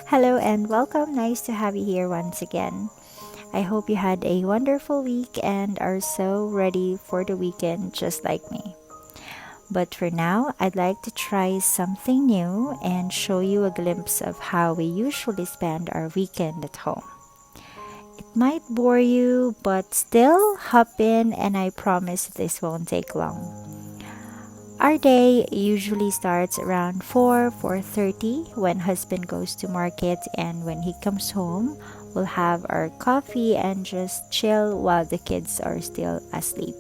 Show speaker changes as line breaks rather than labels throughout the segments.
Hello and welcome. Nice to have you here once again. I hope you had a wonderful week and are so ready for the weekend just like me. But for now, I'd like to try something new and show you a glimpse of how we usually spend our weekend at home. It might bore you, but still hop in and I promise this won't take long. Our day usually starts around 4:30 when husband goes to market, and when he comes home, we'll have our coffee and just chill while the kids are still asleep.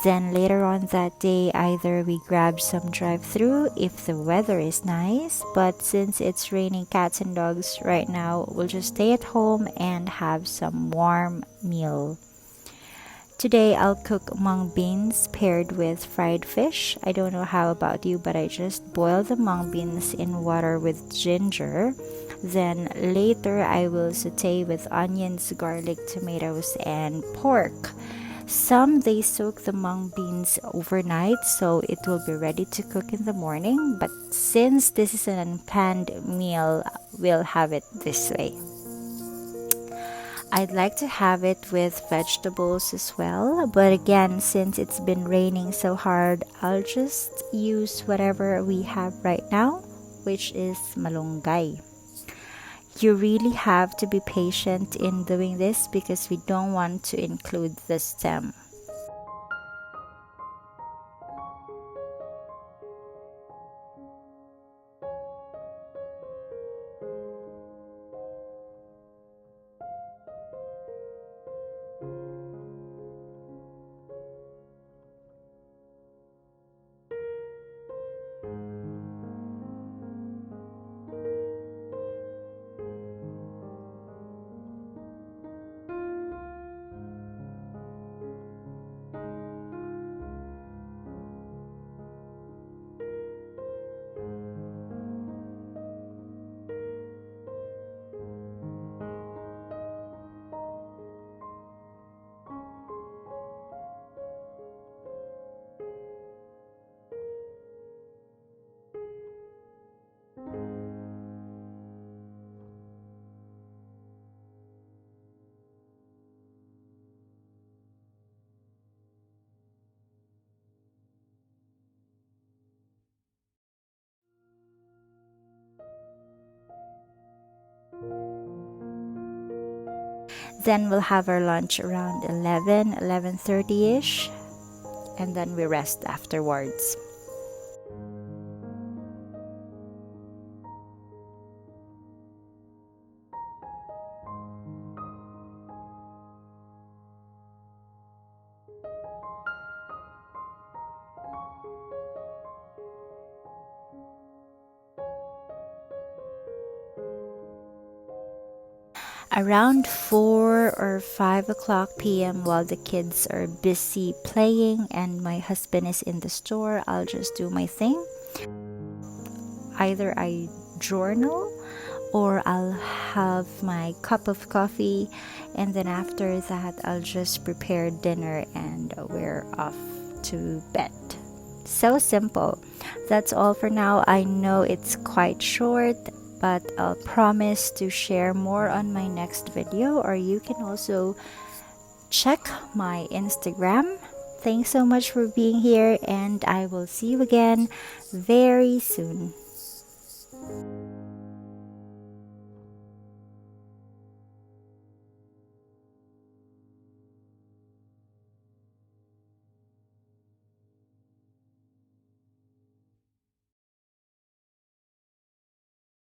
Then later on that day, either we grab some drive-through if the weather is nice, but since it's raining cats and dogs right now, we'll just stay at home and have some warm meal. Today I'll cook mung beans paired with fried fish. I don't know how about you, but I just boil the mung beans in water with ginger. Then later I will saute with onions, garlic, tomatoes, and pork. Some they soak the mung beans overnight so it will be ready to cook in the morning, but since this is an unplanned meal, we'll have it this way. I'd like to have it with vegetables as well, but again, since it's been raining so hard, I'll just use whatever we have right now, which is malunggay. You really have to be patient in doing this because we don't want to include the stem. Then we'll have our lunch around 11:30ish, and then we rest afterwards. Around 4 or 5 o'clock p.m., while the kids are busy playing and my husband is in the store, I'll just do my thing. Either I journal or I'll have my cup of coffee, and then after that, I'll just prepare dinner and we're off to bed. So simple. That's all for now. I know it's quite short, but I'll promise to share more on my next video, or you can also check my Instagram. Thanks so much for being here, and I will see you again very soon.